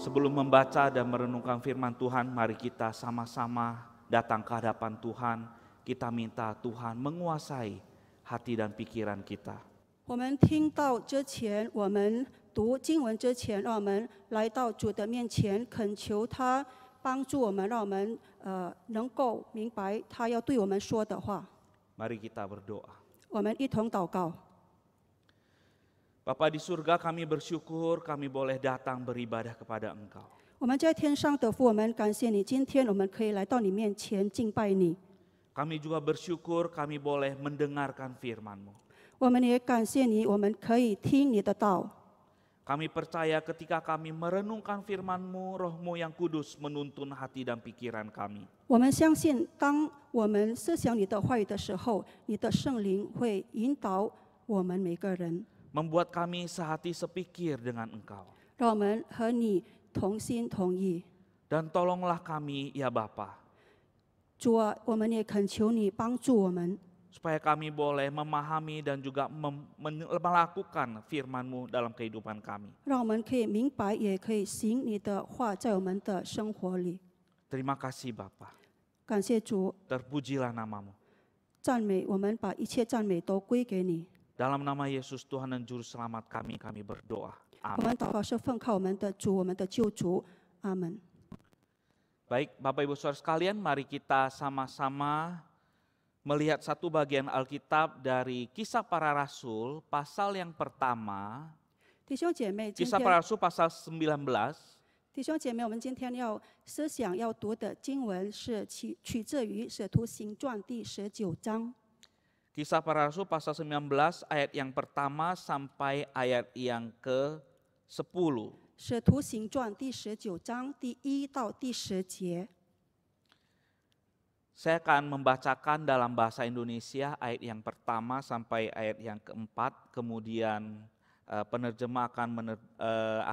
Sebelum membaca dan merenungkan firman Tuhan, mari kita sama-sama datang ke hadapan Tuhan. Kita minta Tuhan menguasai hati dan pikiran kita. 我们听到之前，我们读经文之前，让我们来到主的面前，恳求他帮助我们，让我们能够明白他要对我们说的话。 Mari kita berdoa. 我们一同祷告。 Bapa di surga, kami bersyukur kami boleh datang beribadah kepada Engkau. 我们在天上的父，我们感谢你，今天我们可以来到你面前敬拜你。 Kami juga bersyukur kami boleh mendengarkan firman-Mu. 我们也感谢你，我们可以听你的道。 Kami percaya ketika kami merenungkan firman-Mu, Roh-Mu yang kudus menuntun hati dan pikiran kami. 我们相信，当我们思想你的话语的时候，你的圣灵会引导我们每个人， Membuat kami sehati sepikir dengan Engkau. 让我们和你同心同意。 Dan tolonglah kami ya Bapa, 主啊，我们也恳求你帮助我们， supaya kami boleh memahami dan juga melakukan firman-Mu dalam kehidupan kami. 让我们可以明白，也可以行你的话在我们的生活里。 Terima kasih Bapa, 感谢主， terpujilah nama-Mu. 赞美我们把一切赞美都归给你。 Dalam nama Yesus Tuhan dan Juru Selamat kami berdoa. 我 Amin. 们祷告是奉靠我们的主，我们的救主。阿门。 Baik, Bapak Ibu Saudara sekalian, mari kita sama-sama melihat satu bagian Alkitab dari Kisah Para Rasul, pasal yang pertama. 弟兄姐妹，今 Kisah 天 Para Rasul pasal 19. 弟兄姐妹，我们今天要思想要读的经文是取自于《使徒行传》第19章。 Kisah Para Rasul pasal 19 ayat yang pertama sampai ayat yang ke-10. 使徒行传第19章第1到第10节。 Saya akan membacakan dalam bahasa Indonesia ayat yang pertama sampai ayat yang keempat, kemudian penerjemah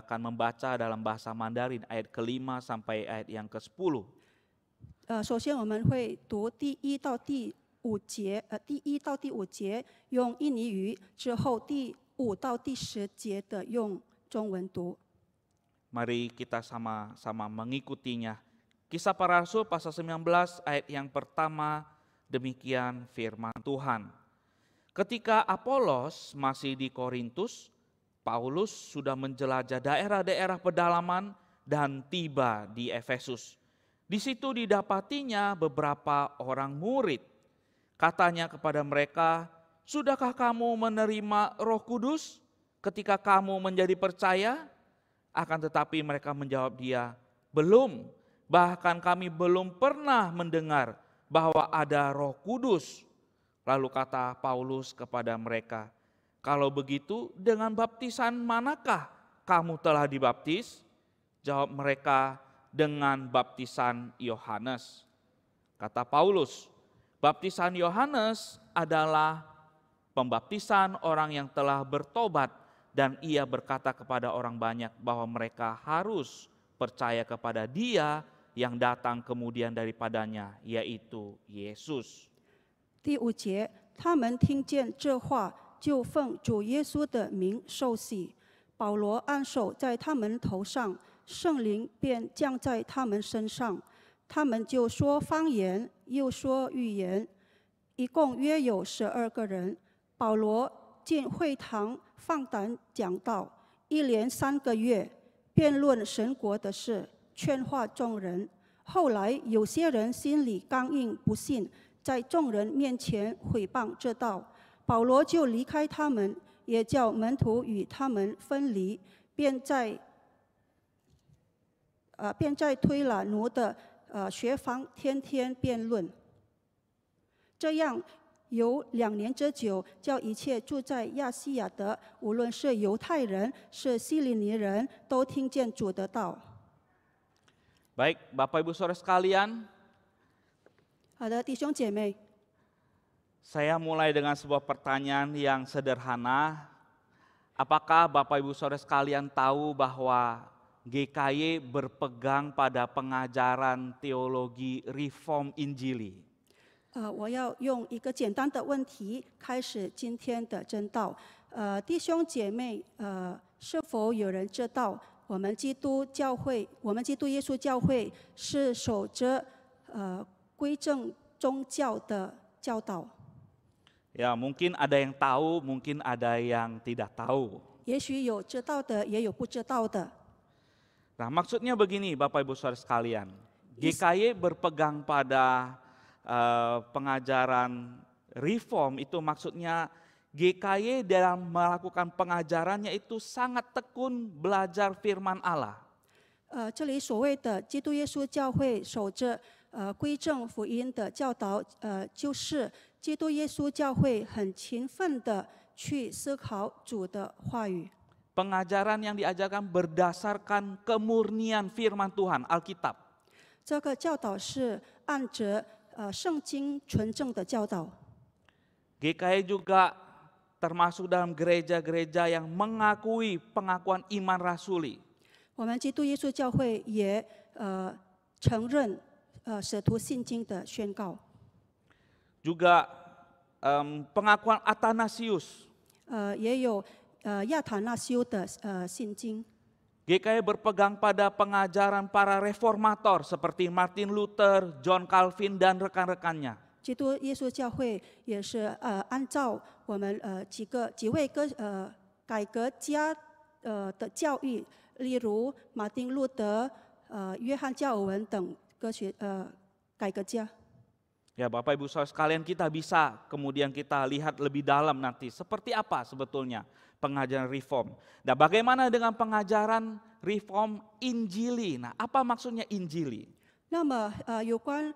akan membaca dalam bahasa Mandarin ayat ke-5 sampai ayat yang ke-10. 首先我们会读第1到第5节，第1到第5节用印尼语，之后第5到第10节的用中文读。 Mari kita sama-sama mengikutinya. Kisah Para Rasul pasal 19 ayat yang pertama, demikian firman Tuhan. Ketika Apolos masih di Korintus, Paulus sudah menjelajah daerah-daerah pedalaman dan tiba di Efesus. Di situ didapatinya beberapa orang murid. Katanya kepada mereka, "Sudahkah kamu menerima Roh Kudus ketika kamu menjadi percaya?" Akan tetapi mereka menjawab dia, "Belum, bahkan kami belum pernah mendengar bahwa ada Roh Kudus." Lalu kata Paulus kepada mereka, "Kalau begitu dengan baptisan manakah kamu telah dibaptis?" Jawab mereka, "Dengan baptisan Yohanes." Kata Paulus, "Baptisan Yohanes adalah pembaptisan orang yang telah bertobat, dan ia berkata kepada orang banyak bahwa mereka harus percaya kepada Dia yang datang kemudian daripadanya, yaitu Yesus." 第5节，他们听见这话，就奉主耶稣的名受洗。保罗按手在他们头上，圣灵便降在他们身上，他们就说方言，又说预言，一共约有12个人。保罗进会堂放胆讲道，一连3个月，辩论神国的事，劝化众人。后来有些人心里刚硬，不信，在众人面前毁谤这道。保罗就离开他们，也叫门徒与他们分离，便在推喇奴的学房天天辩论。这样有2年之久，叫一切住在亚细亚的，无论是犹太人是希利尼人，都听见主的道。 Baik, Bapak Ibu Saudara sekalian, 好的，弟兄姐妹， saya mulai dengan sebuah pertanyaan yang sederhana. Apakah Bapak Ibu Saudara sekalian tahu bahwa GKY berpegang pada pengajaran teologi reform Injili? 我要用一个简单的问题开始今天的真道。弟兄姐妹，是否有人知道我们基督耶稣教会是守着归正宗教的教导。Ya, mungkin ada yang tahu, mungkin ada yang tidak tahu. 也许有知道的，也有不知道的。 Nah, maksudnya begini Bapak Ibu Saudara sekalian, GKY berpegang pada pengajaran reform itu maksudnya GKY dalam melakukan pengajarannya itu sangat tekun belajar firman Allah. 这里所谓的基督耶稣教会守着归正福音的教导，就是基督耶稣教会很勤奋的去思考主的话语。 Pengajaran yang diajarkan berdasarkan kemurnian firman Tuhan, Alkitab. 这个教导是按着圣经纯正的教导。 GKY juga termasuk dalam gereja-gereja yang mengakui pengakuan iman rasuli. 我们基督耶稣教会也承认使徒信经的宣告。 Juga pengakuan Athanasius. 也有亚塔纳修的信经。 GKY berpegang pada pengajaran para reformator seperti Martin Luther, John Calvin, dan rekan-rekannya. 基督耶稣教会也是按照我们几位改革家的教育，例如马丁路德、约翰加尔文等改革家。 Ya Bapak Ibu Saudara sekalian, kita bisa kemudian kita lihat lebih dalam nanti seperti apa sebetulnya pengajaran reform. Nah, bagaimana dengan pengajaran reform Injili? Nah, apa maksudnya Injili? 那么有关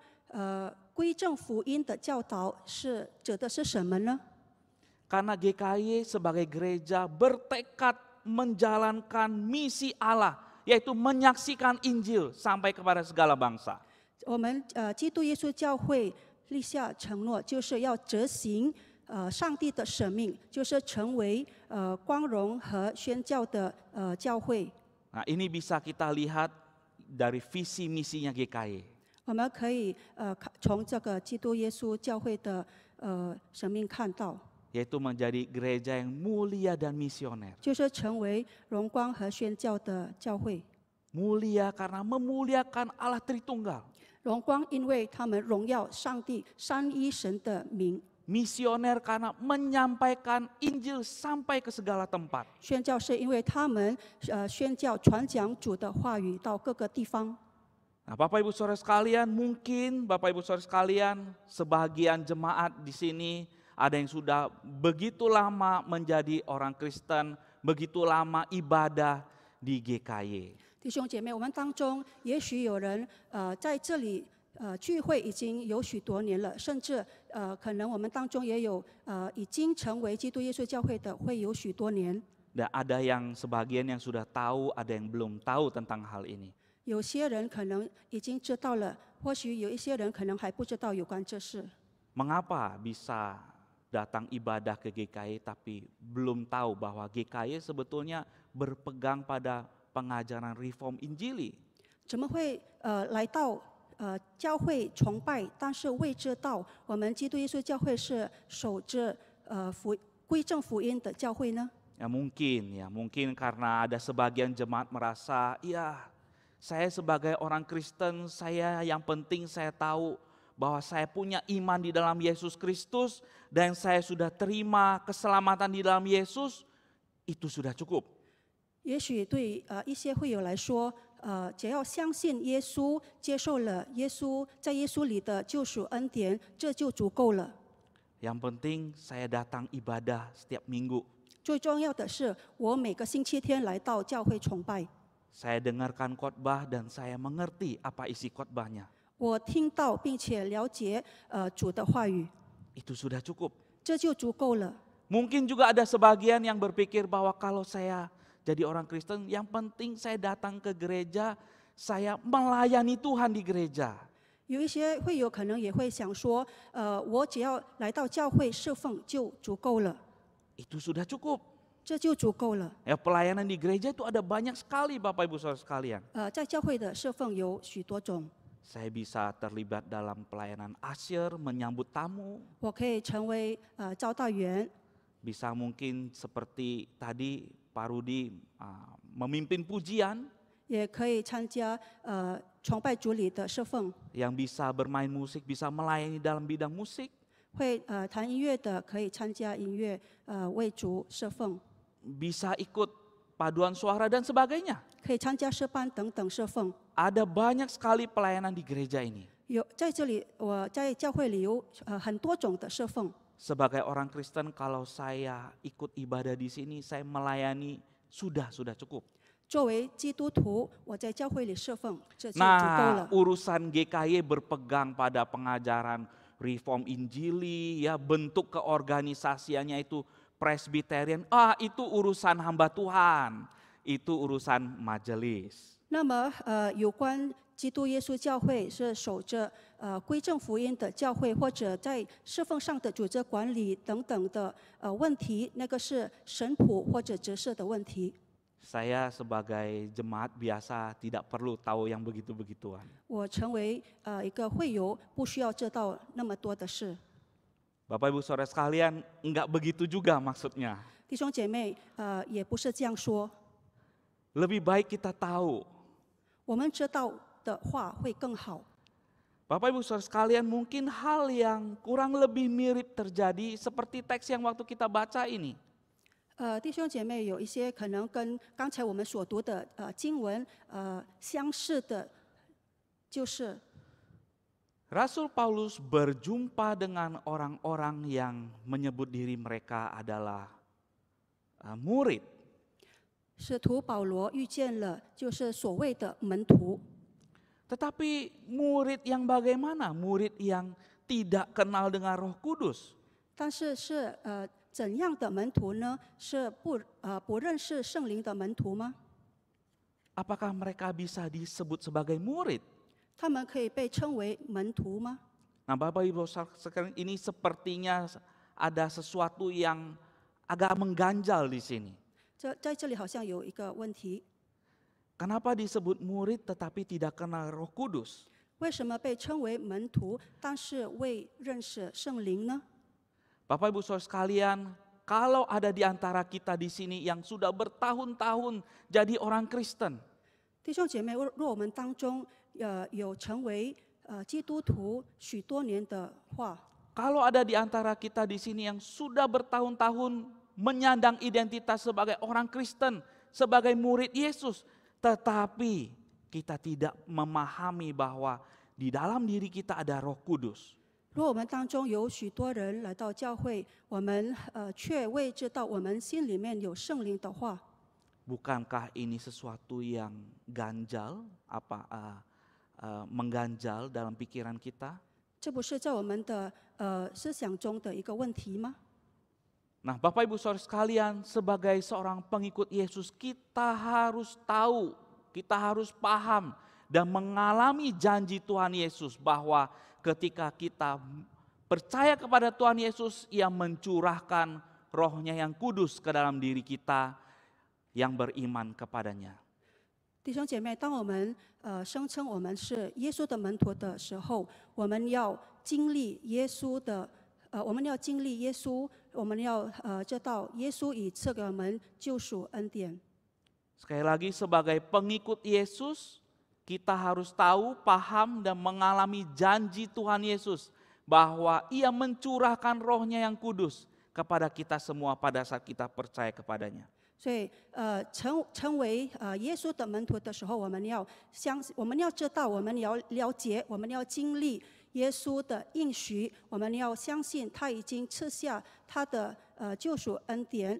归正福音的教导指的是什么呢？ Karena GKY sebagai gereja bertekad menjalankan misi Allah, yaitu menyaksikan Injil sampai kepada segala bangsa. 我们基督耶稣教会立下承诺，就是要执行上帝的使命，就是成为光荣和宣教的教会。 Nah, ini bisa kita lihat dari visi misinya GKY. 我们可以从这个基督耶稣教会的生命看到， Yaitu menjadi gereja yang mulia dan misioner. 就是成为荣光和宣教的教会。 Mulia karena memuliakan Allah Tritunggal. 荣光，因为他们荣耀上帝三一神的名； Misioner karena menyampaikan Injil sampai ke segala tempat. 宣教是因为他们宣教传讲主的话语到各个地方。 Nah, Bapak Ibu Saudara sekalian, mungkin Bapak Ibu Saudara sekalian, sebagian jemaat di sini ada yang sudah begitu lama menjadi orang Kristen, begitu lama ibadah di GKY. 弟兄姐妹，我们当中也许有人在这里聚会已经有许多年了，甚至可能我们当中也有已经成为基督耶稣教会的会有许多年。 Dan ada yang sebagian yang sudah tahu, ada yang belum tahu tentang hal ini. 有些人可能已经知道了，或许有一些人可能还不知道有关这事。 Mengapa bisa datang ibadah ke GKY tapi belum tahu bahwa GKY sebetulnya berpegang pada pengajaran reform Injili? 怎么会来到教会崇拜，但是未知道我们基督耶稣教会是守着归正福音的教会呢？ Ya mungkin karena ada sebagian jemaat merasa, ya saya sebagai orang Kristen, yang penting saya tahu bahwa saya punya iman di dalam Yesus Kristus dan saya sudah terima keselamatan di dalam Yesus, itu sudah cukup. 也许对一些会友来说，只要相信耶稣，接受了耶稣在耶稣里的救赎恩典，这就足够了。 Yang penting saya datang ibadah setiap minggu. 最重要的是，我每个星期天来到教会崇拜， Saya dengarkan khotbah dan saya mengerti apa isi khotbahnya. 我听到并且了解主的话语， Itu sudah cukup. 这就足够了。 Mungkin juga ada sebagian yang berpikir bahwa kalau saya jadi orang Kristen, yang penting saya datang ke gereja, saya melayani Tuhan di gereja. 有一些会友可能也会想说，我只要来到教会侍奉就足够了， Itu sudah cukup. 这就足够了。 Ya, pelayanan di gereja itu ada banyak sekali Bapak Ibu Saudara sekalian. 在教会的侍奉有许多种， Saya bisa terlibat dalam pelayanan asyir, menyambut tamu. 我可以成为招待员， Bisa mungkin seperti tadi Pak Rudi memimpin pujian, 也可以参加崇拜主礼的侍奉， yang bisa bermain musik, bisa melayani dalam bidang musik, 会弹音乐的可以参加音乐为主侍奉， bisa ikut paduan suara dan sebagainya. 可以参加诗班等等侍奉。 Ada banyak sekali pelayanan di gereja ini. 在这里，我在教会里有很多种的侍奉。 Sebagai orang Kristen, kalau saya ikut ibadah di sini, saya melayani sudah cukup. 作为基督徒，我在教会里侍奉，这就足够 Nah, 了。 urusan GKY berpegang pada pengajaran reform Injili, ya bentuk keorganisasiannya itu Presbyterian. Itu urusan hamba Tuhan, itu urusan majelis. 那么有关基督耶稣教会是守着归正福音的教会，或者在侍奉上的组织管理等等的问题，那个是神谱或者执事的问题。 Saya sebagai jemaat biasa tidak perlu tahu yang begitu-begituan. 我成为一个会友，不需要知道那么多的事。 Bapak Ibu Saudara sekalian, enggak begitu juga maksudnya. 弟兄姐妹，也不是这样说。 Lebih baik kita tahu. 我们知道的话会更好。 Bapak Ibu Saudara sekalian, mungkin hal yang kurang lebih mirip terjadi seperti teks yang waktu kita baca ini. 弟兄姐妹，有一些可能跟刚才我们所读的经文相似的，就是 Rasul Paulus berjumpa dengan orang-orang yang menyebut diri mereka adalah murid. 使徒保罗遇见了就是所谓的门徒， Tetapi murid yang bagaimana? Murid yang tidak kenal dengan Roh Kudus. 但是怎样的门徒呢？是不认识圣灵的门徒吗？ Apakah mereka bisa disebut sebagai murid? 他们可以被称为门徒吗？ Nah, Bapak Ibu sekarang ini sepertinya ada sesuatu yang agak mengganjal di sini. 在这里好像有一个问题， Kenapa disebut murid tetapi tidak kenal Roh Kudus? 为什么被称为门徒，但是未认识圣灵呢？ Bapak Ibu Saudara sekalian, kalau ada di antara kita di sini yang sudah bertahun-tahun jadi orang Kristen, 弟兄姐妹，若我们当中有成为基督徒许多年的话， kalau ada di antara kita di sini yang sudah bertahun-tahun menyandang identitas sebagai orang Kristen, sebagai murid Yesus, tetapi kita tidak memahami bahwa di dalam diri kita ada Roh Kudus. 如果我们当中有许多人来到教会，我们却未知道我们心里面有圣灵的话， Bukankah ini sesuatu yang ganjal, mengganjal dalam pikiran kita? 这不是在我们的思想中的一个问题吗？ Nah, Bapak Ibu Saudara sekalian, sebagai seorang pengikut Yesus, kita harus tahu, kita harus paham dan mengalami janji Tuhan Yesus bahwa ketika kita percaya kepada Tuhan Yesus, Ia mencurahkan Roh-Nya yang kudus ke dalam diri kita yang beriman kepadanya. 弟兄姐妹，当我们声称我们是耶稣的门徒的时候，我们要经历耶稣的，我们要经历耶稣，我们要知道耶稣已赐给我们救赎恩典。 Sekali lagi, sebagai pengikut Yesus, kita harus tahu, paham, dan mengalami janji Tuhan Yesus bahwa Ia mencurahkan Roh-Nya yang kudus kepada kita semua pada saat kita percaya kepadanya. 所以，成为耶稣的门徒的时候，我们要知道，我们要了解，我们要经历耶稣的应许，我们要相信他已经赐下他的救赎恩典。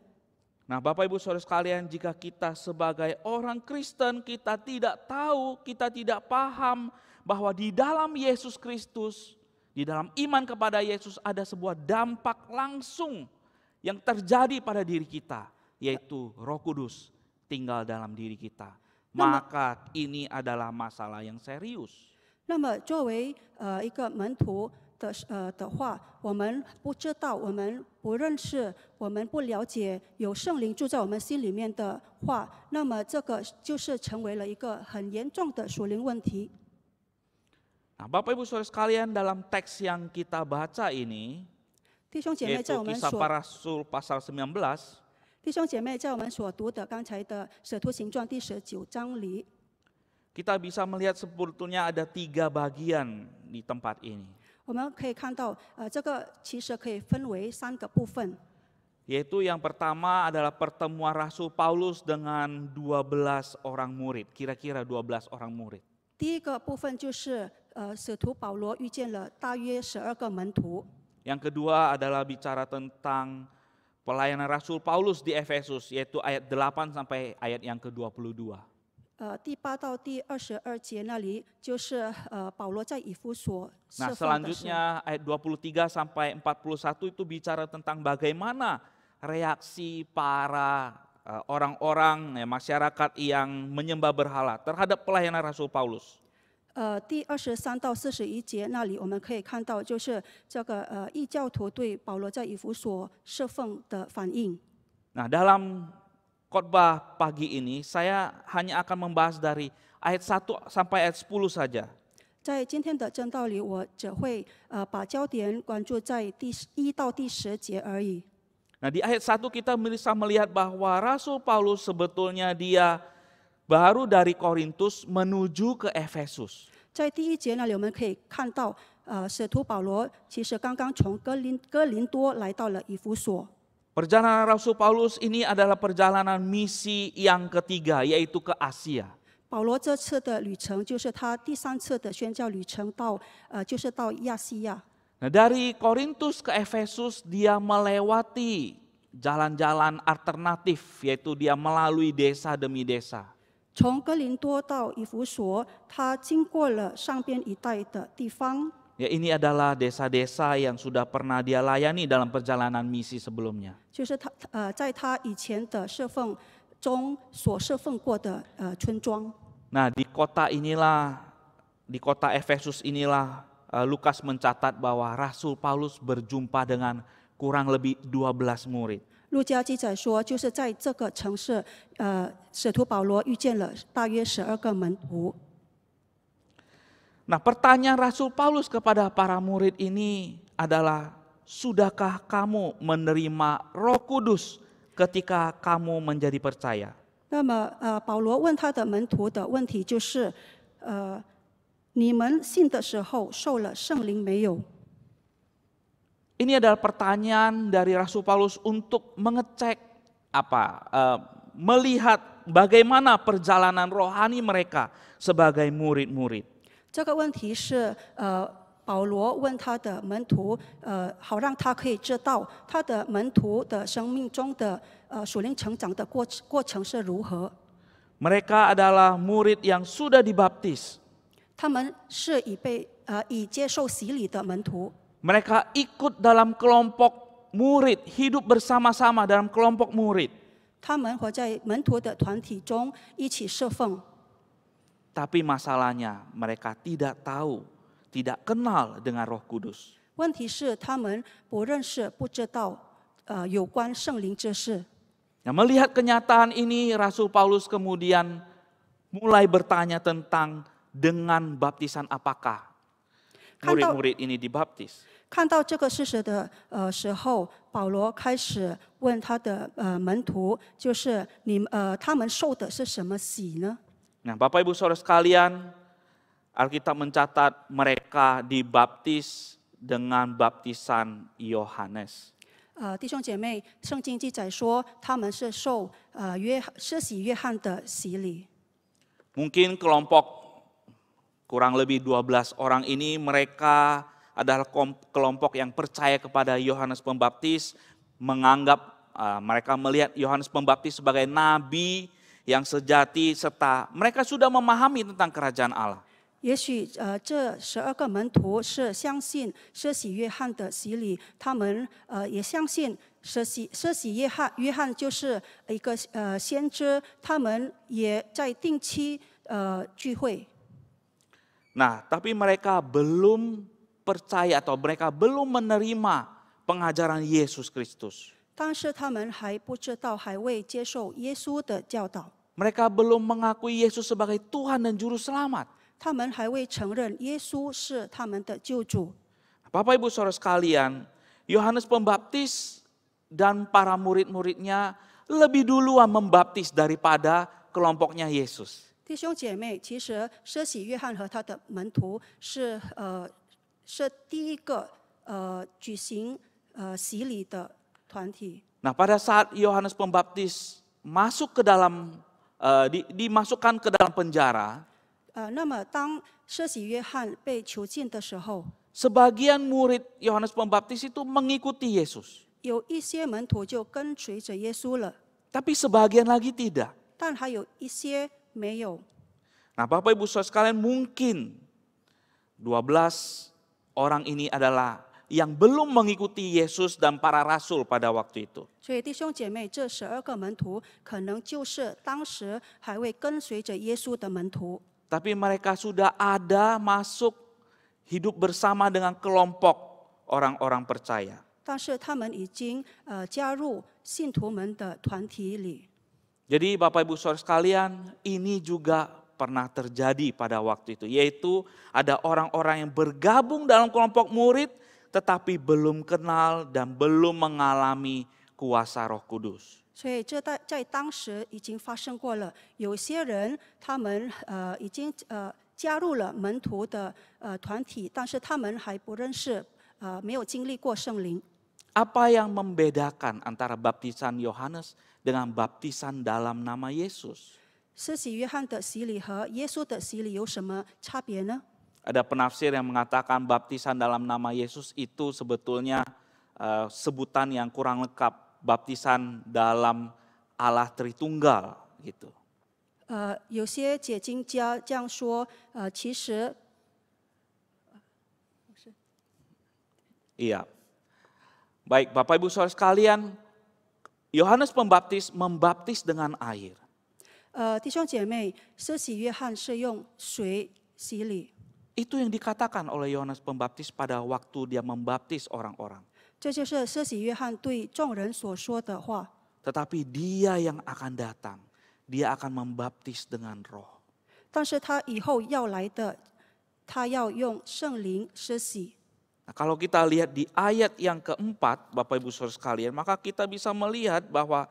Nah, Bapak Ibu Saudara sekalian, jika kita sebagai orang Kristen, kita tidak tahu, kita tidak paham bahwa di dalam Yesus Kristus, di dalam iman kepada Yesus ada sebuah dampak langsung yang terjadi pada diri kita, yaitu Roh Kudus tinggal dalam diri kita. Maka ini adalah masalah yang serius. 那么，作为一个门徒的话，我们不知道，我们不认识，我们不了解有圣灵住在我们心里面的话，那么这个就是成为了一个很严重的属灵问题。 Nah, Bapak Ibu Saudara sekalian, dalam teks yang kita baca ini, 弟兄姐妹，在 yaitu 我们 Kisah 所 Para Rasul pasal 19, 弟兄姐妹，在我们所读的刚才的《使徒行传》第19章里， kita bisa melihat sebetulnya ada 3 bagian di tempat ini. 我们可以看到，这个其实可以分为3个部分。 Yaitu yang pertama adalah pertemuan Rasul Paulus dengan 12 orang murid, kira-kira 12 orang murid. 第一个部分就是使徒保罗遇见了大约12个门徒。 Yang kedua adalah bicara tentang pelayanan Rasul Paulus di Efesus, yaitu ayat 8 sampai ayat yang ke-22. 第8到第22节那里就是保罗在以弗所 Nah 侍奉的事。 selanjutnya ayat 23 sampai 41 itu bicara tentang bagaimana reaksi para orang-orang masyarakat yang menyembah berhala terhadap pelayanan Rasul Paulus. 第23到41节那里，我们可以看到，就是这个异教徒对保罗在以弗所侍奉的反应。 Nah dalam khotbah pagi ini saya hanya akan membahas dari ayat 1 sampai ayat 10 saja. 在今天的正道里，我只会把焦点关注在第1到第10节而已。 Nah di ayat 1 kita bisa melihat bahwa Rasul Paulus sebetulnya dia baru dari Korintus menuju ke Efesus. 在第1节那里，我们可以看到，使徒保罗其实刚刚从哥林多来到了以弗所。 Perjalanan Rasul Paulus ini adalah perjalanan misi yang ketiga, yaitu ke Asia. 保罗这次的旅程就是他第3次的宣教旅程就是到亚细亚。 Nah, dari Korintus ke Efesus dia melewati jalan-jalan alternatif, yaitu dia melalui desa demi desa. 从哥林多到以弗所，他经过了上边一带的地方。 Ya, ini adalah desa-desa yang sudah pernah dia layani dalam perjalanan misi sebelumnya. 就是在他以前的侍奉中所侍奉过的村庄。 Nah, di kota Efesus inilah Lukas mencatat bahwa Rasul Paulus berjumpa dengan kurang lebih 12 murid. 路加记载说，就是在这个城市，使徒保罗遇见了大约12个门徒。 Nah, pertanyaan Rasul Paulus kepada para murid ini adalah, sudahkah kamu menerima Roh Kudus ketika kamu menjadi percaya? 那么，保罗问他的门徒的问题就是，你们信的时候受了圣灵没有？ Ini adalah pertanyaan dari Rasul Paulus untuk mengecek melihat bagaimana perjalanan rohani mereka sebagai murid-murid. 这个问题是保罗问他的门徒，好让他可以知道他的门徒的生命中的属灵成长的过程是如何。 Mereka adalah murid yang sudah dibaptis. 他们是已接受洗礼的门徒。 Mereka ikut dalam kelompok murid, hidup bersama-sama dalam kelompok murid. 他们活在门徒的团体中一起侍奉。 Tapi masalahnya mereka tidak tahu, tidak kenal dengan Roh Kudus. 问题是他们不认识、不知道有关圣灵之事。 Nah, melihat kenyataan ini, Rasul Paulus kemudian mulai bertanya tentang dengan baptisan apakah murid-murid ini dibaptis. 看到这个事实的时候，保罗开始问他的门徒，就是他们受的是什么洗呢？ Nah, Bapak Ibu Saudara sekalian, Alkitab mencatat mereka dibaptis dengan baptisan Yohanes. 弟兄姐妹，圣经记载说他们是受施洗约翰的洗礼。 Mungkin kelompok kurang lebih 12 orang ini mereka adalah kelompok yang percaya kepada Yohanes Pembaptis, menganggap mereka melihat Yohanes Pembaptis sebagai nabi yang sejati, serta mereka sudah memahami tentang kerajaan Allah. 也许这12个门徒是相信施洗约翰的洗礼，他们也相信施洗约翰就是一个先知，他们也在定期聚会。 Nah, tapi mereka belum percaya atau mereka belum menerima pengajaran Yesus Kristus. 但是他们还不知道，还未接受耶稣的教导。 Mereka belum mengakui Yesus sebagai Tuhan dan Juru Selamat. 他们还未承认耶稣是他们的救主。 Bapak Ibu Saudara sekalian, Yohanes Pembaptis dan para murid-muridnya lebih duluan membaptis daripada kelompoknya Yesus. 弟兄姐妹，其实施洗约翰和他的门徒是第一个举行洗礼的团体。 Nah, pada saat Yohanes Pembaptis masuk ke dalam dimasukkan ke dalam penjara, 那么当施洗约翰被囚禁的时候， sebagian murid Yohanes Pembaptis itu mengikuti Yesus. 有一些门徒就跟随着耶稣了， Tapi sebagian lagi tidak. 但还有一些没有。 Nah, Bapak Ibu Saudara sekalian, mungkin 12 orang ini adalah yang belum mengikuti Yesus dan para rasul pada waktu itu. 所以弟兄姐妹，这12个门徒可能就是当时还未跟随着耶稣的门徒， Tapi mereka sudah ada masuk hidup bersama dengan kelompok orang-orang percaya. 但是他们已经加入信徒们的团体里。 Jadi Bapak Ibu Saudara sekalian, ini juga pernah terjadi pada waktu itu. Yaitu ada orang-orang yang bergabung dalam kelompok murid tetapi belum kenal dan belum mengalami kuasa Roh Kudus. 所以这在当时已经发生过了。有些人他们已经加入了门徒的团体，但是他们还不认识，没有经历过圣灵。 Apa yang membedakan antara baptisan Yohanes dengan baptisan dalam nama Yesus? 施洗约翰的洗礼和耶稣的洗礼有什么差别呢？ Ada penafsir yang mengatakan baptisan dalam nama Yesus itu sebetulnya sebutan yang kurang lengkap. Baptisan dalam Allah Tritunggal gitu. 有些解经家这样说，其实 Iya. Baik, Bapak Ibu Saudara sekalian, Yohanes Pembaptis membaptis dengan air. 弟兄姐妹，施洗约翰是用水洗礼， Itu yang dikatakan oleh Yohanes Pembaptis pada waktu dia membaptis orang-orang. 这就是施洗约翰对众人所说的话。 Tetapi dia yang akan datang, dia akan membaptis dengan roh. 但是他以后要来的，他要用圣灵施洗。 Nah, kalau kita lihat di ayat yang keempat, Bapak Ibu Saudara sekalian, maka kita bisa melihat bahwa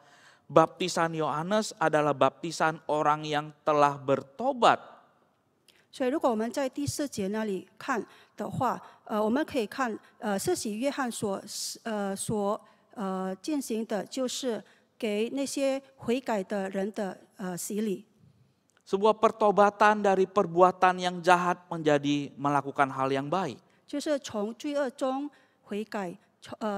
baptisan Yohanes adalah baptisan orang yang telah bertobat. 所以，如果我们在第4节那里看的话，我们可以看，施洗约翰所进行的就是给那些悔改的人的洗礼。 Sebuah pertobatan dari perbuatan yang jahat menjadi melakukan hal yang baik. 就是从罪恶中悔改，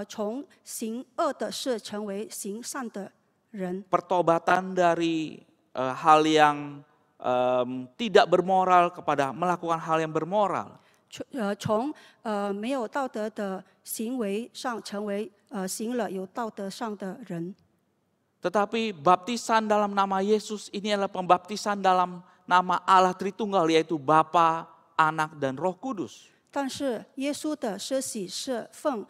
从行恶的事成为行善的人。 Pertobatan dari hal yang tidak bermoral kepada melakukan hal yang bermoral. 从没有道德的行为上成为行了有道德上的人。 Tetapi baptisan dalam nama Yesus ini adalah pembaptisan dalam nama Allah Tritunggal, yaitu Bapa, Anak, dan Roh Kudus. 但是耶稣的施洗是奉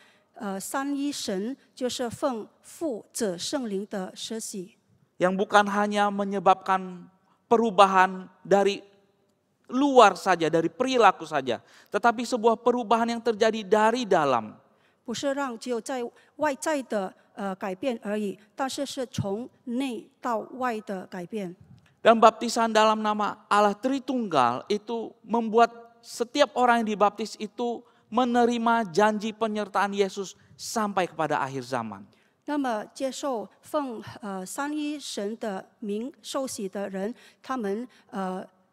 三一神，就是奉父、子、圣灵的施洗， Yang bukan hanya menyebabkan perubahan dari luar saja, dari perilaku saja, tetapi sebuah perubahan yang terjadi dari dalam. 不是让只有在外在的改变而已，但是是从内到外的改变。 Dan baptisan dalam nama Allah Tritunggal itu membuat setiap orang yang dibaptis itu menerima janji penyertaan Yesus sampai kepada akhir zaman. 那么接受奉三一神的名受洗的人，他们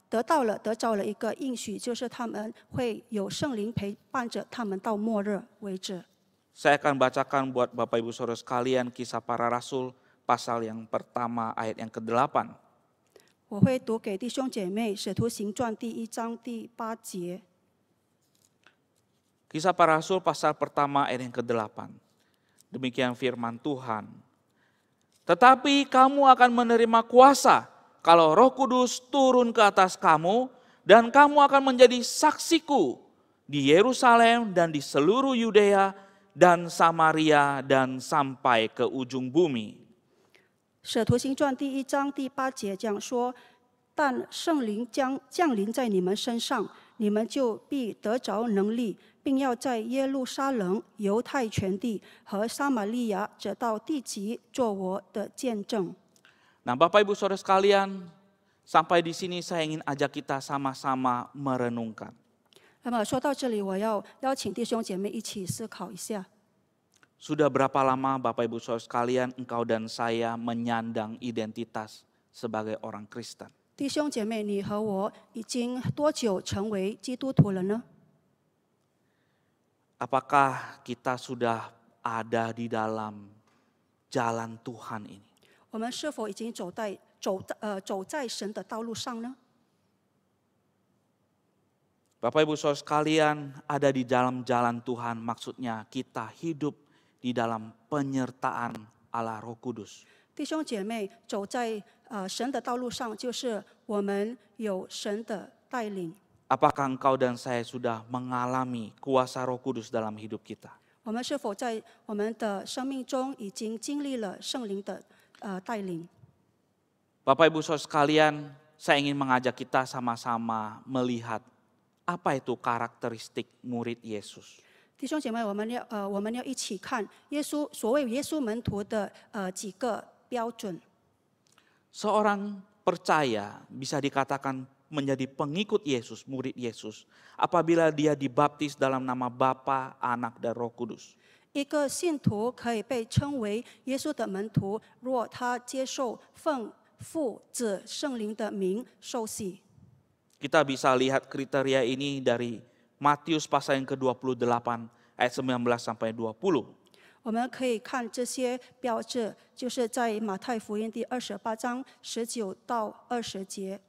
得着了一个应许，就是他们会有圣灵陪伴着他们到末日为止。 Saya akan bacakan buat Bapak Ibu Saudara sekalian Kisah Para Rasul pasal yang pertama ayat yang ke-8. 我会读给弟兄姐妹《使徒行传》第1章第8节。 Kisah Para Rasul pasal pertama ayat yang ke-8. Demikian firman Tuhan. Tetapi kamu akan menerima kuasa kalau Roh Kudus turun ke atas kamu, dan kamu akan menjadi saksiku di Yerusalem dan di seluruh Yudea dan Samaria dan sampai ke ujung bumi. 使徒行传第1章第8节讲说：“但圣灵将降临在你们身上，你你们就必得着能力，并要在耶路撒冷、犹太全地和撒玛利亚直到地极做我的见证。 Nah, Bapak Ibu Saudara sekalian, sampai di sini saya ingin ajak kita sama-sama merenungkan. 那么说到这里，我要邀请弟兄姐妹一起思考一下。 Sudah berapa lama Bapak Ibu Saudara sekalian engkau dan saya menyandang identitas sebagai orang Kristen? 弟兄姐妹，你和我已经多久成为基督徒了呢？ Apakah kita sudah ada di dalam jalan Tuhan ini? 我们是否已经走在神的道路上呢？ Bapak Ibu Saudara sekalian, ada di dalam jalan Tuhan maksudnya kita hidup di dalam penyertaan Allah Roh Kudus. 弟兄姐妹，走在神的道路上，就是我们有神的带领。 Apakah engkau dan saya sudah mengalami kuasa Roh Kudus dalam hidup kita? 我们是否在我们的生命中已经经历了圣灵的带领？ Bapak Ibu Saudara sekalian, saya ingin mengajak kita sama-sama melihat apa itu karakteristik murid Yesus. 弟兄姐妹，我们要一起看所谓耶稣门徒的几个标准。 Seorang percaya bisa dikatakan menjadi pengikut Yesus, murid Yesus, apabila dia dibaptis dalam nama Bapa, Anak, dan Roh Kudus. 一个信徒可以被称为耶稣的门徒，若他接受奉父、子、圣灵的名受洗。 Kita bisa lihat kriteria ini dari Matius pasal yang ke-28 ayat 19 sampai 20. 我们可以看这些标志，就是在马太福音第28章19到20节。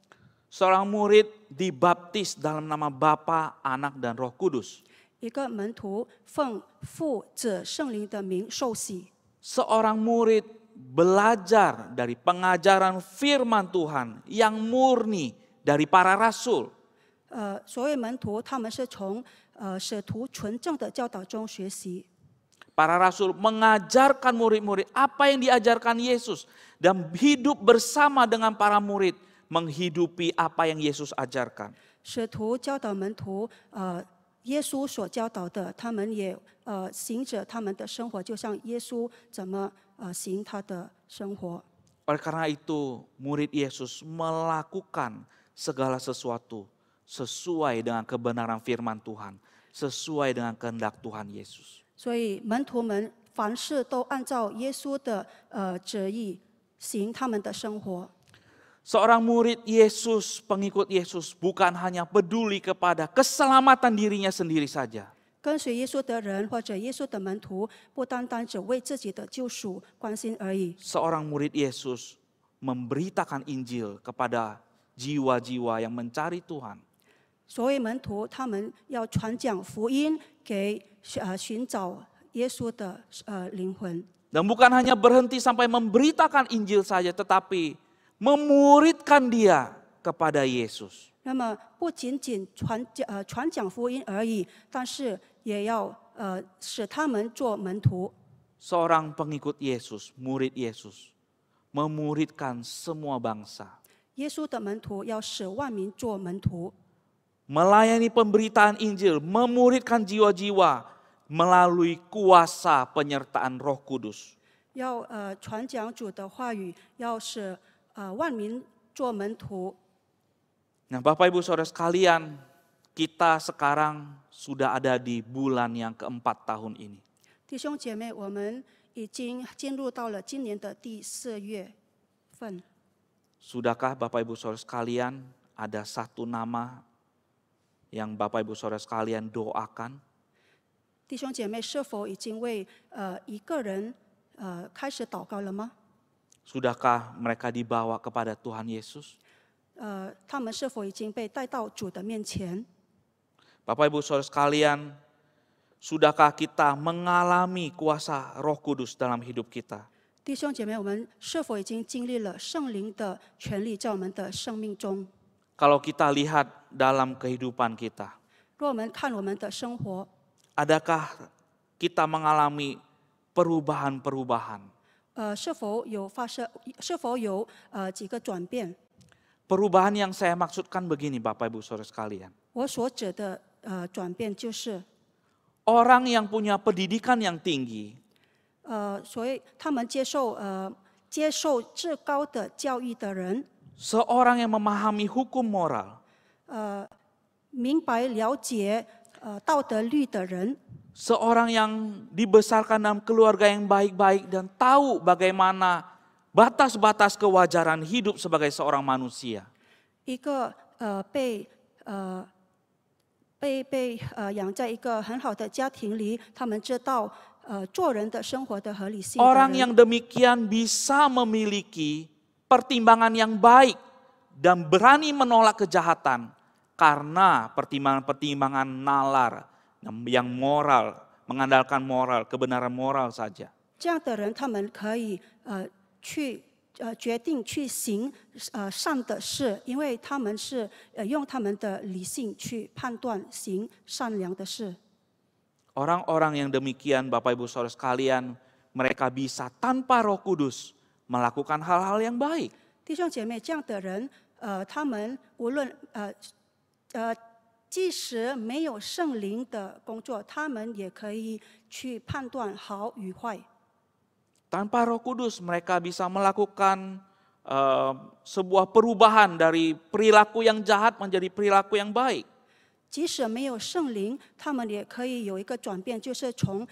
Seorang murid dibaptis dalam nama Bapa, Anak, dan Roh Kudus. 一个门徒奉父、子、圣灵的名受洗。 Seorang murid belajar dari pengajaran firman Tuhan yang murni dari para rasul. 所谓门徒，他们是从使徒纯正的教导中学习。 Para rasul mengajarkan murid-murid apa yang diajarkan Yesus dan hidup bersama dengan para murid menghidupi apa yang Yesus ajarkan. 使徒教导门徒，耶稣所教导的，他们也行着他们的生活，就像耶稣怎么行他的生活。 Oleh karena itu, murid Yesus melakukan segala sesuatu sesuai dengan kebenaran firman Tuhan, sesuai dengan kehendak Tuhan Yesus. 所以门徒们凡事都按照耶稣的旨意行他们的生活。 Seorang murid Yesus, pengikut Yesus bukan hanya peduli kepada keselamatan dirinya sendiri saja. 跟随耶稣的人或者耶稣的门徒，不单单只为自己的救赎关心而已。 Seorang murid Yesus memberitakan Injil kepada jiwa-jiwa yang mencari Tuhan. 所谓门徒，他们要传讲福音给寻找耶稣的灵魂。 Dan bukan hanya berhenti sampai memberitakan Injil saja, tetapi memuridkan dia kepada Yesus. 那么不仅仅传讲福音而已，但是也要使他们做门徒。 Seorang pengikut Yesus, murid Yesus, memuridkan semua bangsa. 耶稣的门徒要使万民做门徒， Melayani pemberitaan Injil, memuridkan jiwa-jiwa melalui kuasa penyertaan Roh Kudus. 要传讲主的话语，要使万民做门徒。 Nah, Bapak Ibu Saudara sekalian, kita sekarang sudah ada di bulan yang keempat tahun ini. 弟兄姐妹，我们已经进入到了今年的第4月份。 Sudahkah Bapak Ibu Saudara sekalian ada satu nama yang Bapak Ibu Saudara sekalian doakan? 弟兄姐妹，是否已经为一个人开始祷告了吗？ Sudahkah mereka dibawa kepada Tuhan Yesus? 他们是否已经被带到主的面前？ Bapak Ibu Saudara sekalian, sudahkah kita mengalami kuasa Roh Kudus dalam hidup kita? 弟兄姐妹，我们是否已经经历了圣灵的权利在我们的生命中？ Kalau kita lihat dalam kehidupan kita, 若我们看我们的生活， adakah kita mengalami perubahan-perubahan? 是否有几个转变？ Perubahan yang saya maksudkan begini Bapak Ibu Saudara sekalian. 我所指的转变就是， Orang yang punya pendidikan yang tinggi, 所以他们接受至高的教育的人， seorang yang memahami hukum moral, 明白了解道德律的人， seorang yang dibesarkan dalam keluarga yang baik-baik dan tahu bagaimana batas-batas kewajaran hidup sebagai seorang manusia. 一个养在一个很好的家庭里，他们知道做人的生活的合理性的 Orang 人 yang demikian bisa memiliki pertimbangan yang baik dan berani menolak kejahatan karena pertimbangan-pertimbangan nalar yang moral, mengandalkan moral, kebenaran moral saja. 这样的人，他们可以决定去行善的事，因为他们是用他们的理性去判断行善良的事。 Orang-orang yang demikian Bapak Ibu Saudara sekalian, mereka bisa tanpa Roh Kudus melakukan hal-hal yang baik. 弟兄姐妹，这样的人，他们无论即使没有圣灵的工作，他们也可以去判断好与坏。 Tanpa Roh Kudus mereka bisa melakukan sebuah perubahan dari perilaku yang jahat menjadi perilaku yang baik. 即使没有圣灵，他们也可以有一个转变，就是从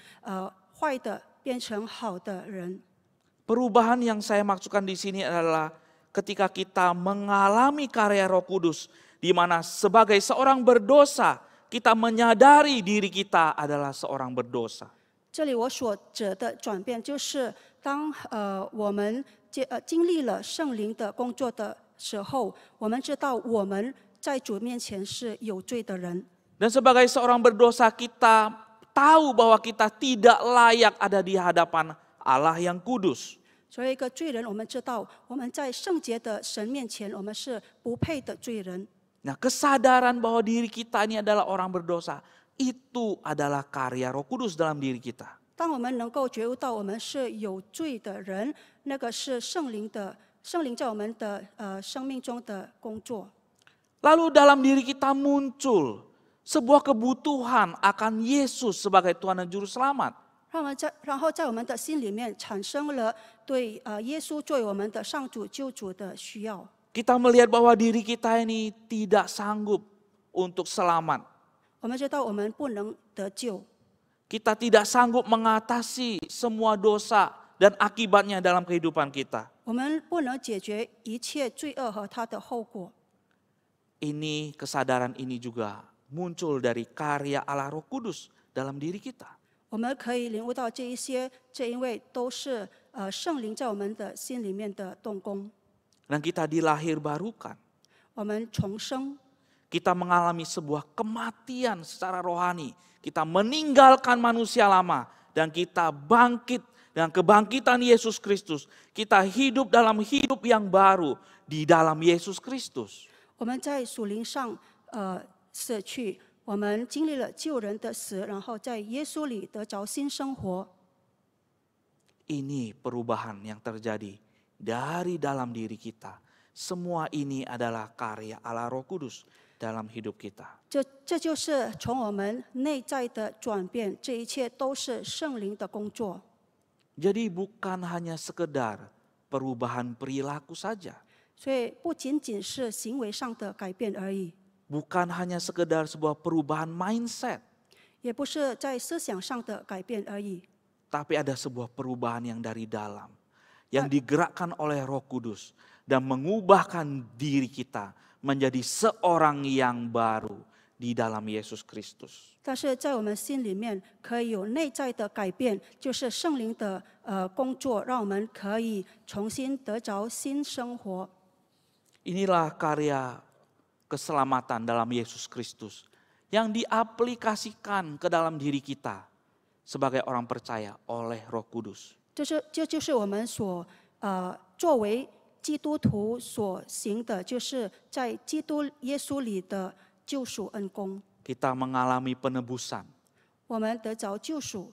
坏的变成好的人。 Perubahan yang saya maksudkan di sini adalah ketika kita mengalami karya Roh Kudus, di mana sebagai seorang berdosa kita menyadari diri kita adalah seorang berdosa. 这里我所指的转变，就是当我们经历了圣灵的工作的时候，我们知道我们在主面前是有罪的人。 Dan sebagai seorang berdosa kita tahu bahwa kita tidak layak ada di hadapan Allah yang kudus. 作为一个罪人，我们知道我们在圣洁的神面前，我们是不配的罪人。 Nah, kesadaran bahwa diri kita ini adalah orang berdosa, itu adalah karya Roh Kudus dalam diri kita. 当我们能够觉悟到我们是有罪的人，那个是圣灵在我们的生命中的工作。 Lalu dalam diri kita muncul sebuah kebutuhan akan Yesus sebagai Tuhan dan Juru Selamat. 然后在我们的心里面产生了对耶稣作为我们的上主救主的需要。 Kita melihat bahwa diri kita ini tidak sanggup untuk selamat. 我们知道我们不能得救， Kita tidak sanggup mengatasi semua dosa dan akibatnya dalam kehidupan kita. 我们不能解决一切罪恶和它的后果。 Ini kesadaran ini juga muncul dari karya Allah Roh Kudus dalam diri kita. 我们可以领悟到这一些，这因为都是圣灵在我们的心里面的动工。 Dan kita dilahir barukan. 我们重生， Kita mengalami sebuah kematian secara rohani. Kita meninggalkan manusia lama dan kita bangkit dengan kebangkitan Yesus Kristus. Kita hidup dalam hidup yang baru di dalam Yesus Kristus. 我们在属灵上死去，我们经历了救人的死，然后在耶稣里得着新生活。 Ini perubahan yang terjadi dari dalam diri kita. Semua ini adalah karya Allah Roh Kudus dalam hidup kita. 这就是从我们内在的转变，这一切都是圣灵的工作。 Jadi bukan hanya sekedar perubahan perilaku saja. 所以不仅仅是行为上的改变而已， Bukan hanya sekedar sebuah perubahan mindset. 也不是在思想上的改变而已， Tapi ada sebuah perubahan yang dari dalam. Yang digerakkan oleh Roh Kudus. Dan mengubahkan diri kita menjadi seorang yang baru di dalam Yesus Kristus. 但是在我们心里面可以有内在的改变，就是圣灵的工作，让我们可以重新得着新生活。 Inilah karya keselamatan dalam Yesus Kristus yang diaplikasikan ke dalam diri kita sebagai orang percaya oleh Roh Kudus. 这就是我们作为基督徒所行的，就是在基督耶稣里的救赎恩公。 Kita mengalami penebusan, 我们得着救赎，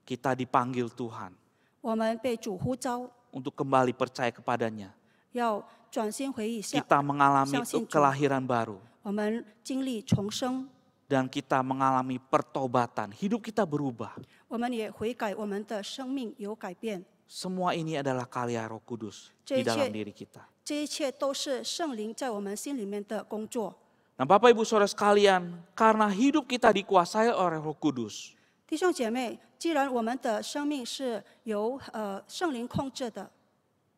kita dipanggil Tuhan 我们被主呼召， untuk kembali percaya kepadanya. 要转心回忆， kita mengalami 相信主， kelahiran baru. 我们经历重生， Dan kita mengalami pertobatan, hidup kita berubah. 我们也悔改，我们的生命有改变。 Semua ini adalah karya Roh Kudus di 这一 dalam 切 diri kita. 这一切都是圣灵在我们心里面的工作。 Nah Bapak Ibu Saudara sekalian, karena hidup kita dikuasai oleh Roh Kudus, 弟兄姐妹，既然我们的生命是由圣灵控制的，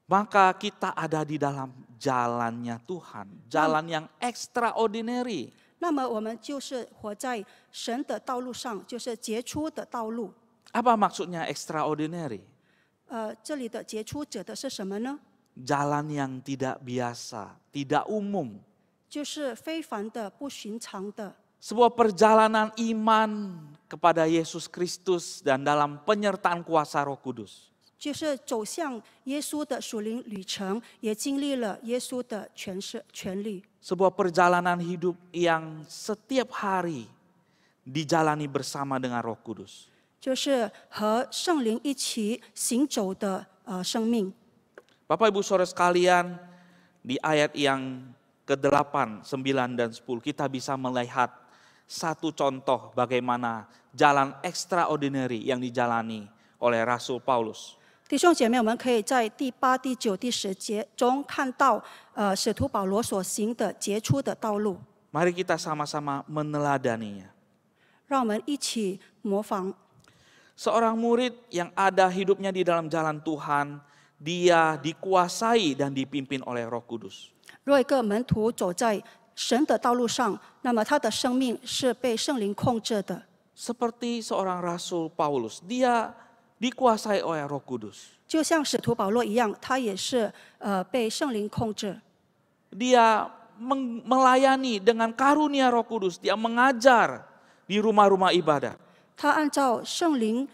maka kita ada di dalam jalannya Tuhan, jalan yang extraordinary. 那么我们就是活在神的道路上，就是杰出的道路。 Apa maksudnya extraordinary? 这里的杰出者的是什么呢？ Jalan yang tidak biasa, tidak umum. 就是非凡的、不寻常的， Sebuah perjalanan iman kepada Yesus Kristus dan dalam penyertaan kuasa Roh Kudus. 就是走向耶稣的属灵旅程，也经历了耶稣的权利。 Sebuah perjalanan hidup yang setiap hari dijalani bersama dengan Roh Kudus. 就是和圣灵一起行走的生命。 Bapak Ibu Saudara sekalian, di ayat yang ke-8, 9, dan 10 kita bisa melihat satu contoh bagaimana jalan extraordinary yang dijalani oleh Rasul Paulus. 弟兄姐妹，我们可以在第8、第9、第10节中看到使徒保罗所行的杰出的道路。 Mari kita sama-sama meneladaninya. 让我们一起模仿。 Seorang murid yang ada hidupnya di dalam jalan Tuhan, dia dikuasai dan dipimpin oleh Roh Kudus. 若一个门徒走在神的道路上，那么他的生命是被圣灵控制的。 Seperti seorang Rasul Paulus, dia dikuasai oleh Roh Kudus. 就像使徒保罗一样，他也是被圣灵控制。 Dia melayani dengan karunia Roh Kudus, dia mengajar di rumah-rumah ibadat. 他按照圣灵，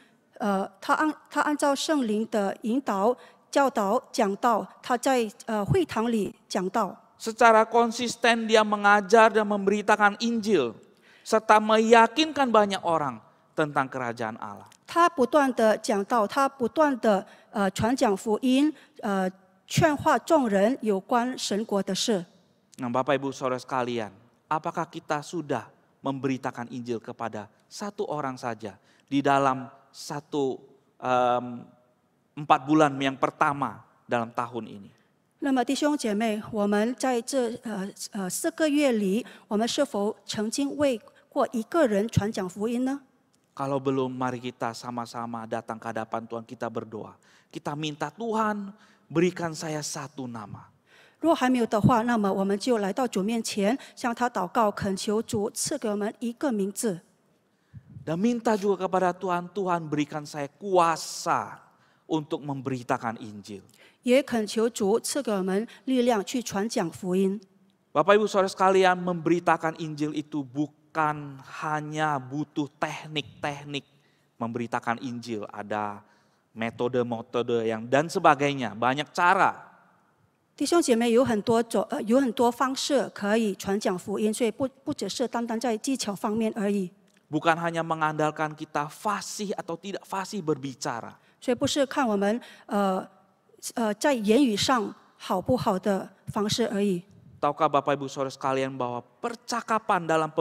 他按照圣灵的引导、教导、讲道，他在会堂里讲道。 Secara konsisten dia mengajar dan memberitakan Injil, serta meyakinkan banyak orang tentang kerajaan Allah. 他不断的讲道，他不断的传讲福音，劝化众人有关神国的事。 Nah, Bapak Ibu Saudara sekalian, apakah kita sudah memberitakan Injil kepada satu orang saja di dalam 4 bulan yang pertama dalam tahun ini? 那么弟兄姐妹，我们在这4个月里，我们是否曾经为过一个人传讲福音呢？ Kalau belum, mari kita sama-sama datang ke hadapan Tuhan, kita berdoa. Kita minta Tuhan berikan saya satu nama. 如果还没有的话，那么我们就来到主面前，向他祷告，恳求主赐给我们一个名字。 Dan minta juga kepada Tuhan, Tuhan berikan saya kuasa untuk memberitakan Injil. 也恳求主赐给我们力量去传讲福音。 Bapak Ibu Saudara sekalian, memberitakan Injil itu bukan hanya butuh teknik-teknik memberitakan Injil. Ada metode-metode yang dan sebagainya, banyak cara. 弟兄姐妹有很多方式可以传讲福音，所以不只是单单在技巧方面而已。 Bukan hanya mengandalkan kita fasih atau tidak fasih berbicara. 所以不是看我们在言语上好不好的方式而已。 Tahukah Bapak Ibu Saudara sekalian bahwa percakapan dalam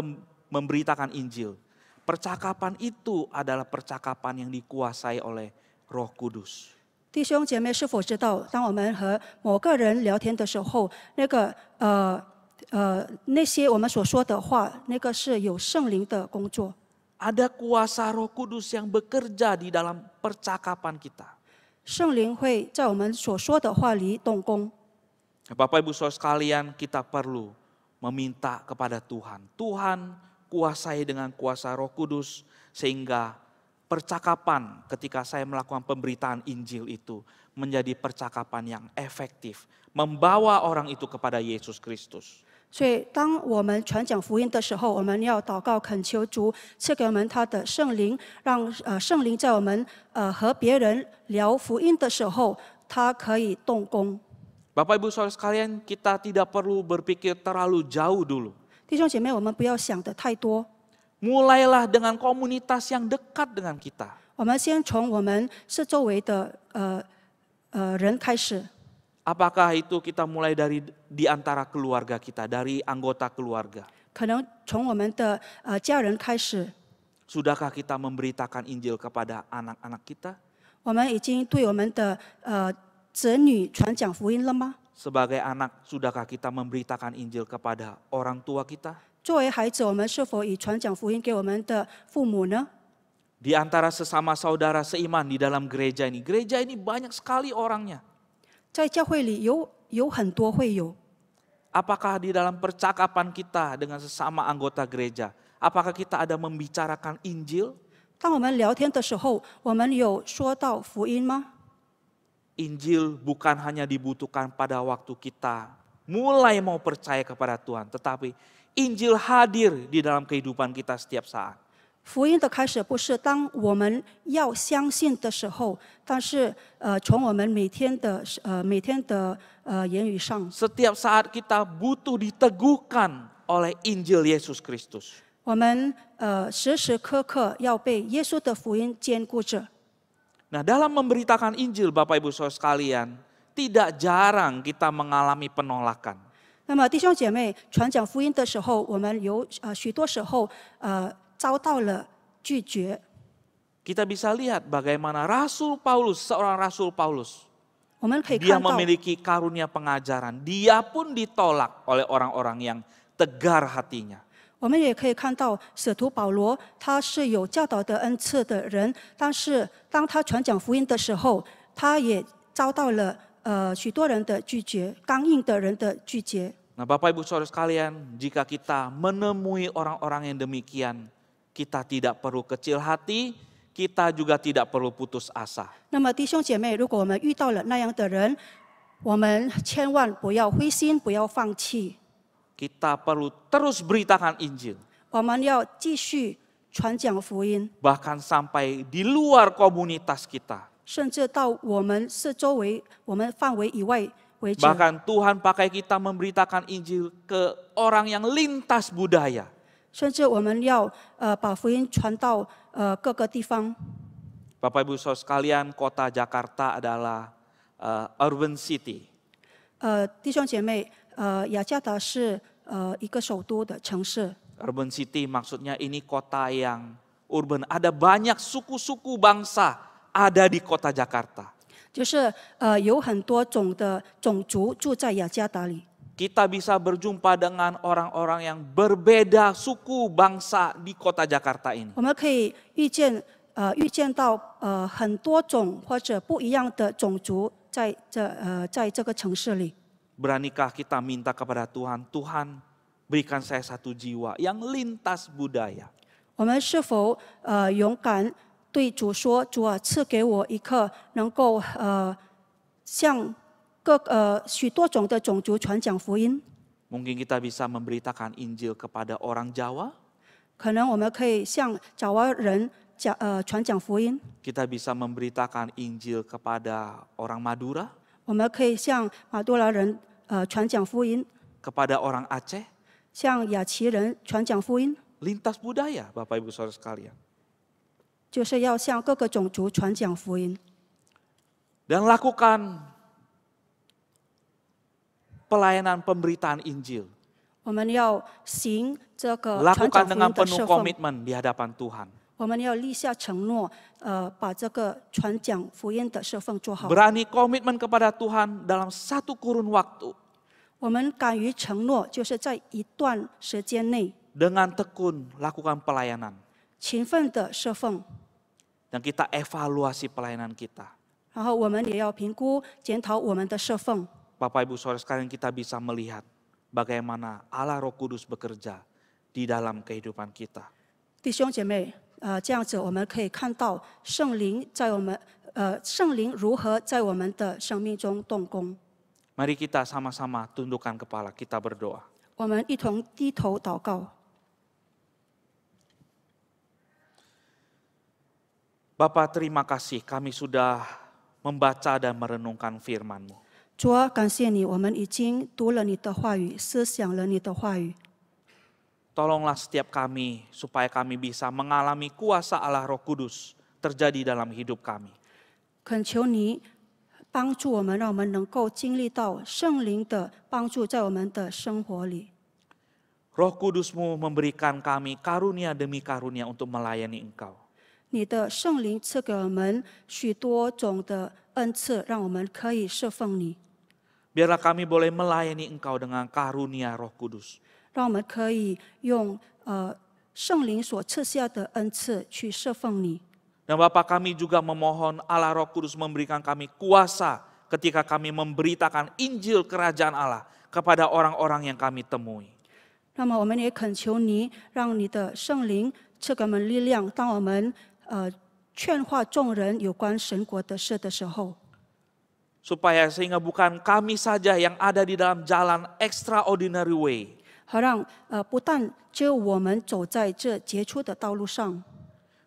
memberitakan Injil, percakapan itu adalah percakapan yang dikuasai oleh Roh Kudus. 弟兄姐妹是否知道，当我们和某个人聊天的时候，那些我们所说的话，那个是有圣灵的工作。 Ada kuasa Roh Kudus yang bekerja di dalam percakapan kita. 圣灵会在我们所说的话里动工。 Bapak Ibu Saudara sekalian, kita perlu meminta kepada Tuhan. Tuhan kuasai dengan kuasa Roh Kudus sehingga percakapan ketika saya melakukan pemberitaan Injil itu menjadi percakapan yang efektif, membawa orang itu kepada Yesus Kristus. 所以，当我们传讲福音的时候，我们要祷告恳求主赐给我们他的圣灵，让圣灵在我们和别人聊福音的时候，他可以动工。 Bapak Ibu Saudara sekalian, kita tidak perlu berpikir terlalu jauh dulu. 弟兄姐妹，我们不要想的太多， Mulailah dengan komunitas yang dekat dengan kita. 我们先从我们四周围的人开始。Apakah itu kita mulai dari di antara keluarga kita, dari anggota keluarga? 可能从我们的家人开始， Sudahkah kita memberitakan Injil kepada anak-anak kita? 我们已经对我们的子女传讲福音了吗？ Sebagai anak, sudahkah kita memberitakan Injil kepada orang tua kita? 作为孩子，我们是否已传讲福音给我们的父母呢？ Di antara sesama saudara seiman di dalam gereja ini banyak sekali orangnya. 在教会里有很多会友， Apakah di dalam percakapan kita dengan sesama anggota gereja, apakah kita ada membicarakan Injil? 当我们聊天的时候，我们有说到福音吗？ Injil bukan hanya dibutuhkan pada waktu kita mulai mau percaya kepada Tuhan, tetapi Injil hadir di dalam kehidupan kita setiap saat. 福音的开始不是当我们要相信的时候，但是从我们每天的言语上， Setiap saat kita butuh diteguhkan oleh Injil Yesus Kristus. 我们时时刻刻要被耶稣的福音坚固着。 Nah, dalam memberitakan Injil, Bapak Ibu Saudara sekalian, tidak jarang kita mengalami penolakan. 那么弟兄姐妹，传讲福音的时候，我们有许多时候遭到了拒绝。 Kita bisa lihat bagaimana Rasul Paulus, seorang Rasul Paulus, 我们可以 dia 看到， memiliki karunia pengajaran. Dia pun ditolak oleh orang-orang yang tegar hatinya. 我们也可以看到使徒保罗，他是有教导的恩赐的人，但是当他传讲福音的时候，他也遭到了许多人的拒绝，刚硬的人的拒绝。 Nah, Bapak Ibu Saudara sekalian, jika kita menemui orang-orang yang demikian, kita tidak perlu kecil hati, kita juga tidak perlu putus asa. 那么弟兄姐妹，如果我们遇到了那样的人，我们千万不要灰心，不要放弃， Kita perlu terus beritakan Injil. 我们要继续传讲福音， Bahkan sampai di luar komunitas kita. 甚至到我们四周围、我们范围以外为止。 Bahkan Tuhan pakai kita memberitakan Injil ke orang yang lintas budaya. 甚至我们要把福音传到各个地方。 Bapak Ibu Saudara sekalian, kota Jakarta adalah urban city. 弟兄姐妹，雅加达是一个首都的城市。 Urban city maksudnya ini kota yang urban. Ada banyak suku-suku bangsa ada di kota Jakarta. 就是有很多种族住在雅加达里。 Kita bisa berjumpa dengan orang-orang yang berbeda suku bangsa di kota Jakarta ini. 我们可以遇见到很多种或者不一样的种族在这个城市里。 Beranikah kita minta kepada Tuhan, Tuhan berikan saya satu jiwa yang lintas budaya. 我们是否勇敢对主说：“主啊，赐给我一颗能够向许多种的种族传讲福音。” Mungkin kita bisa memberitakan Injil kepada orang Jawa. 可能我们可以向爪哇人传讲福音。 Kita bisa memberitakan Injil kepada orang Madura. 我们可以向马多拉人传讲福音， Kepada orang Aceh. 向雅齐人传讲福音， Lintas budaya, Bapak Ibu Saudara sekalian. 就是要向各个种族传讲福音。 Dan lakukan pelayanan pemberitaan Injil. 我们要行这个传 Lakukan 讲福 dengan 音的 penuh 侍奉， komitmen di hadapan Tuhan. 我们要立下承诺，把这个传讲福音的侍奉做好。 Berani komitmen kepada Tuhan dalam satu kurun waktu. 我们敢于承诺，就是在一段时间内 Dengan tekun lakukan pelayanan. 勤奋的侍奉， Dan kita evaluasi pelayanan kita. 然后我们也要评估检讨我们的侍奉。 Bapak Ibu Saudara sekalian, kita bisa melihat bagaimana Allah Roh Kudus bekerja di dalam kehidupan kita. 弟兄姐妹，这样子我们可以看到圣灵如何在我们的生命中动工。 Mari kita sama-sama tundukkan kepala, kita berdoa. 我们一同低头祷告。 Bapa, terima kasih kami sudah membaca dan merenungkan firman-Mu. 主啊，感谢你，我们已经读了你的话语，思想了你的话语。 Tolonglah setiap kami supaya kami bisa mengalami kuasa Allah Roh Kudus terjadi dalam hidup kami. 恳求你帮助我们，让我们能够经历到圣灵的帮助在我们的生活里。 Roh Kudus-Mu memberikan kami karunia demi karunia untuk melayani Engkau. 你的圣灵赐给我们许多种的恩赐，让我们可以侍奉你， Biarlah kami boleh melayani Engkau dengan karunia Roh Kudus. 让我们可以用圣灵所赐下的恩赐去侍奉你。 Dan Bapa, kami juga memohon Allah Roh Kudus memberikan kami kuasa ketika kami memberitakan Injil Kerajaan Allah kepada orang-orang yang kami temui. 那么我们也恳求你，让你的圣灵赐给我们力量，当我们劝化众人有关神国的事的时候， Supaya sehingga bukan kami saja yang ada di dalam jalan extraordinary way, 好让不但只有我们走在这杰出的道路上，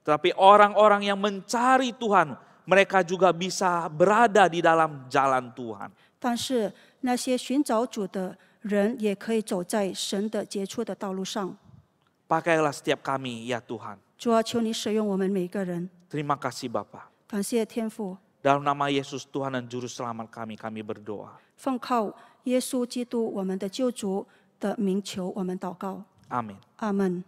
tetapi orang-orang yang mencari Tuhan, mereka juga bisa berada di dalam jalan Tuhan. 但是那些寻找主的人也可以走在神的杰出的道路上。 Pakailah setiap kami, ya Tuhan. 主啊，求你使用我们每个人。 Terima kasih Bapa. 感谢天父， Dalam nama Yesus Tuhan dan Juru Selamat kami berdoa. 奉靠耶稣基督我们的救主的名求，我们祷告。 Amin. 阿门。